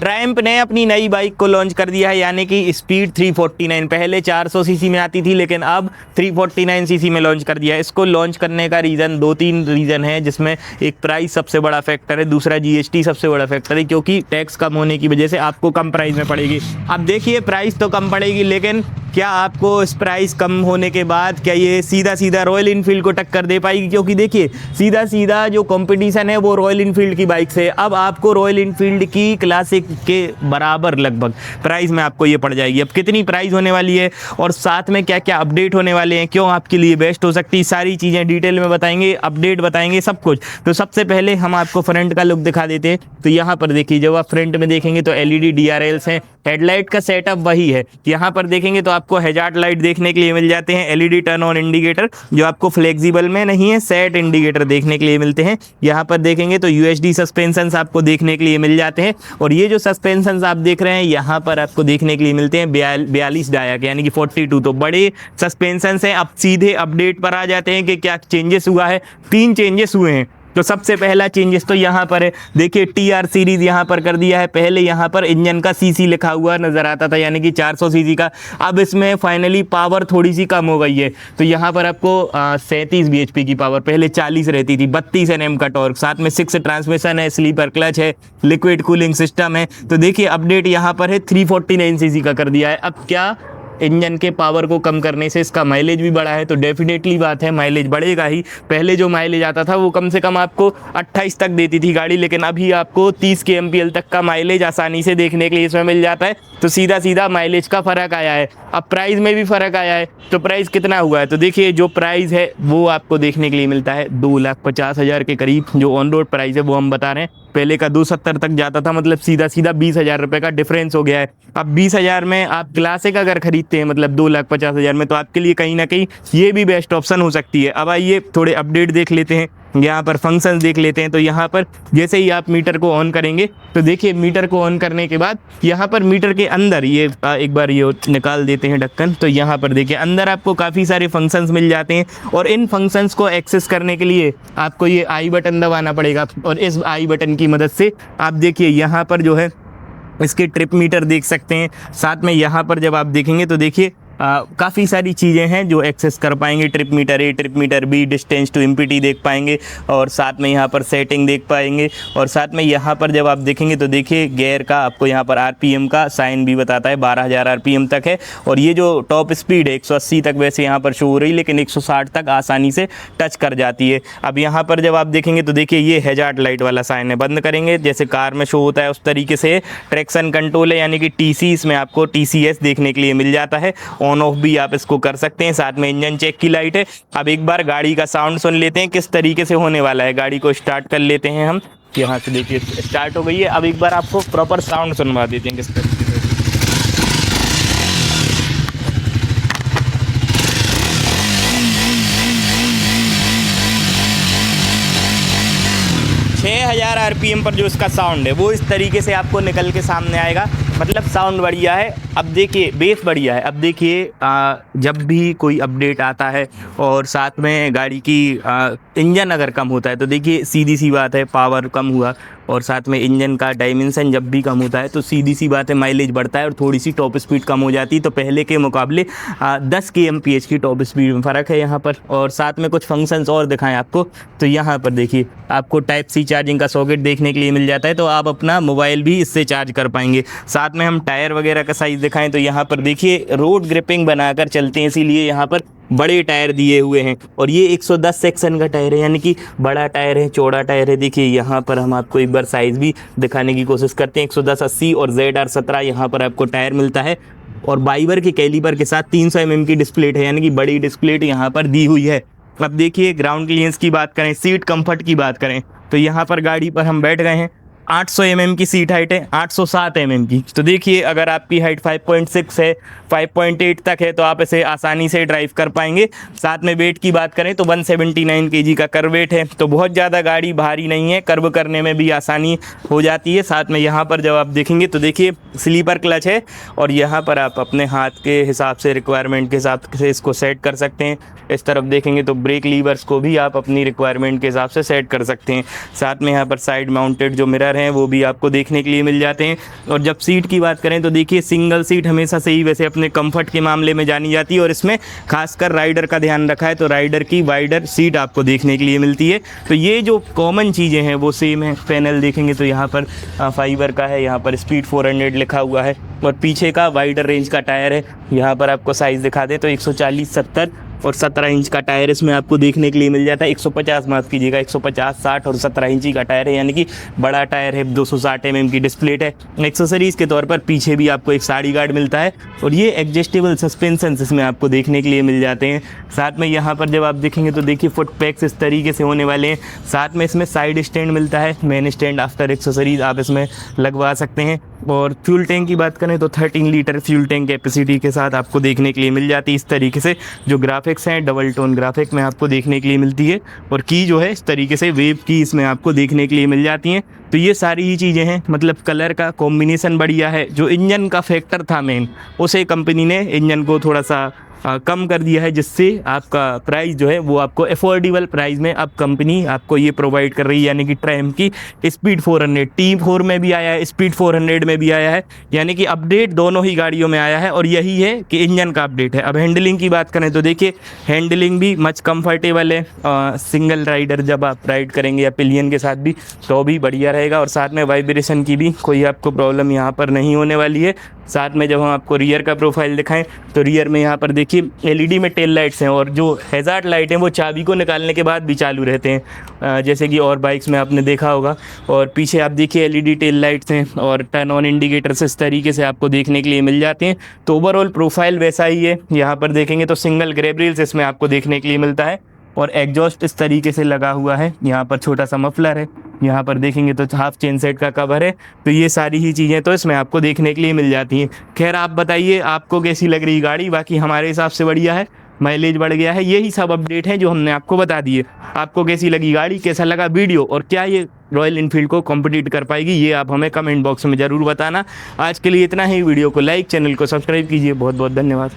Triumph ने अपनी नई बाइक को लॉन्च कर दिया है, यानी कि स्पीड 349। पहले 400 सीसी में आती थी, लेकिन अब 349 सीसी में लॉन्च कर दिया है। इसको लॉन्च करने का रीज़न 2-3 रीज़न है, जिसमें एक प्राइस सबसे बड़ा फैक्टर है, दूसरा जीएसटी सबसे बड़ा फैक्टर है, क्योंकि टैक्स कम होने की वजह से आपको कम प्राइस में पड़ेगी। अब देखिए प्राइस तो कम पड़ेगी, लेकिन क्या आपको इस प्राइस कम होने के बाद क्या ये सीधा सीधा रॉयल इनफील्ड को टक्कर दे पाएगी? क्योंकि देखिए सीधा सीधा जो कंपटीशन है वो रॉयल इनफील्ड की बाइक से है। अब आपको रॉयल इनफील्ड की क्लासिक के बराबर लगभग प्राइस में आपको ये पड़ जाएगी। अब कितनी प्राइस होने वाली है और साथ में क्या क्या अपडेट होने वाले हैं, क्यों आपके लिए बेस्ट हो सकती है, सारी चीज़ें डिटेल में बताएंगे, अपडेट बताएंगे, सब कुछ। तो सबसे पहले हम आपको फ्रंट का लुक दिखा देते हैं। तो यहाँ पर देखिए, जब आप फ्रंट में देखेंगे तो एलईडी डीआरएल्स हैं, हेडलाइट का सेटअप वही है। यहाँ पर देखेंगे तो आपको हैजार्ड लाइट देखने के लिए मिल जाते हैं, एलईडी टर्न ऑन इंडिकेटर जो आपको फ्लेक्सिबल में नहीं है, सेट इंडिकेटर देखने के लिए मिलते हैं। यहाँ पर देखेंगे तो यूएसडी सस्पेंशन आपको देखने के लिए मिल जाते हैं, और ये जो सस्पेंशन आप देख रहे हैं यहाँ पर आपको देखने के लिए मिलते हैं 42 डाया के, यानी कि 42। तो बड़े सस्पेंशन हैं। अब सीधे अपडेट पर आ जाते हैं कि क्या चेंजेस हुआ है। 3 चेंजेस हुए हैं। तो सबसे पहला चेंजेस तो यहाँ पर है, देखिए टीआर सीरीज यहाँ पर कर दिया है। पहले यहाँ पर इंजन का सीसी लिखा हुआ नजर आता था, यानी कि 400 सीसी का। अब इसमें फाइनली पावर थोड़ी सी कम हो गई है। तो यहाँ पर आपको 37 bhp की पावर, पहले 40 रहती थी, 32 Nm का टॉर्क, साथ में 6 ट्रांसमिशन है, स्लीपर क्लच है, लिक्विड कूलिंग सिस्टम है। तो देखिए अपडेट यहाँ पर है 349 सीसी का कर दिया है। अब क्या इंजन के पावर को कम करने से इसका माइलेज भी बढ़ा है, तो डेफिनेटली बात है माइलेज बढ़ेगा ही। पहले जो माइलेज आता था वो कम से कम आपको 28 तक देती थी गाड़ी, लेकिन अभी आपको 30 kmpl तक का माइलेज आसानी से देखने के लिए इसमें मिल जाता है। तो सीधा सीधा माइलेज का फ़र्क आया है। अब प्राइस में भी फ़र्क आया है। तो प्राइस कितना हुआ है, तो देखिए जो प्राइस है वो आपको देखने के लिए मिलता है 2,50,000 के करीब। जो ऑन रोड प्राइस है वो हम बता रहे हैं, पहले का 270 तक जाता था, मतलब सीधा सीधा 20,000 रुपये का डिफरेंस हो गया है। अब 20,000 में आप क्लासिक अगर खरीदते हैं, मतलब 2,50,000 में, तो आपके लिए कहीं ना कहीं ये भी बेस्ट ऑप्शन हो सकती है। अब आइए थोड़े अपडेट देख लेते हैं, यहाँ पर फंक्शंस देख लेते हैं। तो यहाँ पर जैसे ही आप मीटर को ऑन करेंगे तो देखिए मीटर को ऑन करने के बाद यहाँ पर मीटर के अंदर ये एक बार ये निकाल देते हैं ढक्कन। तो यहाँ पर देखिए अंदर आपको काफ़ी सारे फंक्शंस मिल जाते हैं, और इन फंक्शंस को एक्सेस करने के लिए आपको ये आई बटन दबाना पड़ेगा, और इस आई बटन की मदद से आप देखिए यहाँ पर जो है इसके ट्रिप मीटर देख सकते हैं। साथ में यहाँ पर जब आप देखेंगे तो देखिए काफ़ी सारी चीज़ें हैं जो एक्सेस कर पाएंगे। Trip meter A, trip meter B, distance to empty देख पाएंगे, और साथ में यहाँ पर सेटिंग देख पाएंगे। और साथ में यहाँ पर जब आप देखेंगे तो देखिए गियर का आपको यहाँ पर आरपीएम का साइन भी बताता है, 12,000 आरपीएम तक है। और ये जो टॉप स्पीड है 180 तक वैसे यहाँ पर शो हो रही, लेकिन 160 तक आसानी से टच कर जाती है। अब यहाँ पर जब आप देखेंगे तो देखिए ये हैजार्ड लाइट वाला साइन है, बंद करेंगे जैसे कार में शो होता है उस तरीके से। ट्रैक्शन कंट्रोल है, यानी कि टीसी, इसमें आपको टीसीएस देखने के लिए मिल जाता है। ऑन ऑफ भी आप इसको कर सकते हैं। साथ में इंजन चेक की लाइट है। अब एक बार गाड़ी का साउंड सुन लेते हैं किस तरीके से होने वाला है। गाड़ी को स्टार्ट कर लेते हैं हम, यहाँ से देखिए स्टार्ट हो गई है। अब एक बार आपको प्रॉपर साउंड सुनवा देते हैं किस तरीके से। 6,000 आरपीएम पर जो इसका साउंड है वो इस तरीके से आपको निकल के सामने आएगा, मतलब साउंड बढ़िया है। अब देखिए बेस बढ़िया है। अब देखिए जब भी कोई अपडेट आता है और साथ में गाड़ी की इंजन अगर कम होता है तो देखिए सीधी सी बात है पावर कम हुआ, और साथ में इंजन का डायमेंशन जब भी कम होता है तो सीधी सी बात है माइलेज बढ़ता है और थोड़ी सी टॉप स्पीड कम हो जाती है। तो पहले के मुकाबले 10 kmph की टॉप स्पीड में फ़र्क है यहाँ पर। और साथ में कुछ फंक्शंस और दिखाएं आपको, तो यहाँ पर देखिए आपको टाइप सी चार्जिंग का सॉकेट देखने के लिए मिल जाता है, तो आप अपना मोबाइल भी इससे चार्ज कर पाएंगे। साथ में हम टायर वगैरह का साइज़ दिखाएं तो यहाँ पर देखिए रोड ग्रिपिंग बनाकर चलते हैं, इसीलिए यहाँ पर बड़े टायर दिए हुए हैं। और ये 110 सेक्शन का टायर है, यानी कि बड़ा टायर है, चौड़ा टायर है। देखिए यहाँ पर हम आपको एक बार साइज़ भी दिखाने की कोशिश करते हैं। 110/80 और ZR17 यहाँ पर आपको टायर मिलता है, और बाइबर के कैलिपर के साथ 300 mm की डिस्प्ले है, यानी कि बड़ी डिस्प्ले यहाँ पर दी हुई है। अब देखिए ग्राउंड क्लियरेंस की बात करें, सीट कंफर्ट की बात करें, तो यहाँ पर गाड़ी पर हम बैठ गए हैं। 800 mm की सीट हाइट है, 807 mm की। तो देखिए अगर आपकी हाइट 5.6 है, 5.8 तक है, तो आप इसे आसानी से ड्राइव कर पाएंगे। साथ में वेट की बात करें तो 179 kg का कर्व वेट है, तो बहुत ज़्यादा गाड़ी भारी नहीं है, कर्व करने में भी आसानी हो जाती है। साथ में यहाँ पर जब आप देखेंगे तो देखिए स्लीपर क्लच है, और यहाँ पर आप अपने हाथ के हिसाब से, रिक्वायरमेंट के हिसाब से इसको सेट कर सकते हैं। इस तरफ देखेंगे तो ब्रेक लीवर्स को भी आप अपनी रिक्वायरमेंट के हिसाब से सेट कर सकते हैं। साथ में यहाँ पर साइड माउंटेड जो मिरर हैं वो भी आपको देखने के लिए मिल जाते हैं। और जब सीट की बात करें तो देखिए सिंगल सीट हमेशा से ही वैसे अपने कंफर्ट के मामले में जानी जाती है, और इसमें खासकर राइडर का ध्यान रखा है तो राइडर की वाइडर सीट आपको देखने के लिए मिलती है। तो ये जो कॉमन चीज़ें हैं वो सेम है। पैनल देखेंगे तो यहाँ पर फाइबर का है, यहाँ पर स्पीड 400 लिखा हुआ है, और पीछे का वाइडर रेंज का टायर है। यहाँ पर आपको साइज़ दिखा दें तो 140, 70 और 17 इंच का टायर इसमें आपको देखने के लिए मिल जाता है। 150 माफ़ कीजिएगा, 150, 60 और 17 इंची का टायर है, यानी कि बड़ा टायर है। 260 mm की डिस्प्ले है। एक्सेसरीज़ के तौर पर पीछे भी आपको एक साइड गार्ड मिलता है, और ये एडजस्टेबल सस्पेंशन इसमें आपको देखने के लिए मिल जाते हैं। साथ में यहाँ पर जब आप देखेंगे तो देखिए फुट पैक्स इस तरीके से होने वाले हैं। साथ में इसमें साइड स्टैंड मिलता है, मेन स्टैंड आफ्टर एक्सेसरीज आप इसमें लगवा सकते हैं। और फ्यूल टैंक की बात करें तो 13 लीटर फ्यूल टैंक कैपेसिटी के साथ आपको देखने के लिए मिल जाती है। इस तरीके से जो ग्राफिक्स हैं डबल टोन ग्राफिक में आपको देखने के लिए मिलती है, और की जो है इस तरीके से वेव की इसमें आपको देखने के लिए मिल जाती हैं। तो ये सारी ही चीज़ें हैं, मतलब कलर का कॉम्बिनेशन बढ़िया है। जो इंजन का फैक्टर था मेन, उसे कंपनी ने इंजन को थोड़ा सा कम कर दिया है, जिससे आपका प्राइस जो है वो आपको अफोर्डेबल प्राइस में अब कंपनी आपको ये प्रोवाइड कर रही है। यानी कि ट्रैम की स्पीड 400 T4 में भी आया है, स्पीड 400 में भी आया है, यानी कि अपडेट दोनों ही गाड़ियों में आया है। और यही है कि इंजन का अपडेट है। अब हैंडलिंग की बात करें तो देखिए हैंडलिंग भी मच कंफर्टेबल है। सिंगल राइडर जब आप राइड करेंगे या पिलियन के साथ भी तो भी बढ़िया रहेगा, और साथ में वाइब्रेशन की भी कोई आपको प्रॉब्लम यहाँ पर नहीं होने वाली है। साथ में जब हम आपको रियर का प्रोफाइल दिखाएं तो रियर में यहाँ पर देखिए LED में टेल लाइट्स हैं, और जो हैज़ार्ड लाइट हैं वो चाबी को निकालने के बाद भी चालू रहते हैं, जैसे कि और बाइक्स में आपने देखा होगा। और पीछे आप देखिए LED टेल लाइट्स हैं, और टर्न ऑन इंडिकेटर्स इस तरीके से आपको देखने के लिए मिल जाते हैं। तो ओवरऑल प्रोफाइल वैसा ही है। यहाँ पर देखेंगे तो सिंगल ग्रैब रेल्स इसमें आपको देखने के लिए मिलता है, और एग्जॉस्ट इस तरीके से लगा हुआ है। यहाँ पर छोटा सा मफलर है, यहाँ पर देखेंगे तो हाफ चेन सेट का कवर है। तो ये सारी ही चीज़ें तो इसमें आपको देखने के लिए मिल जाती हैं। खैर आप बताइए आपको कैसी लग रही गाड़ी। बाकी हमारे हिसाब से बढ़िया है, माइलेज बढ़ गया है। यही सब अपडेट हैं जो हमने आपको बता दिए। आपको कैसी लगी गाड़ी, कैसा लगा वीडियो, और क्या ये रॉयल इनफील्ड को कॉम्पिटिट कर पाएगी, ये आप हमें कमेंट बॉक्स में ज़रूर बताना। आज के लिए इतना ही। वीडियो को लाइक, चैनल को सब्सक्राइब कीजिए। बहुत बहुत धन्यवाद।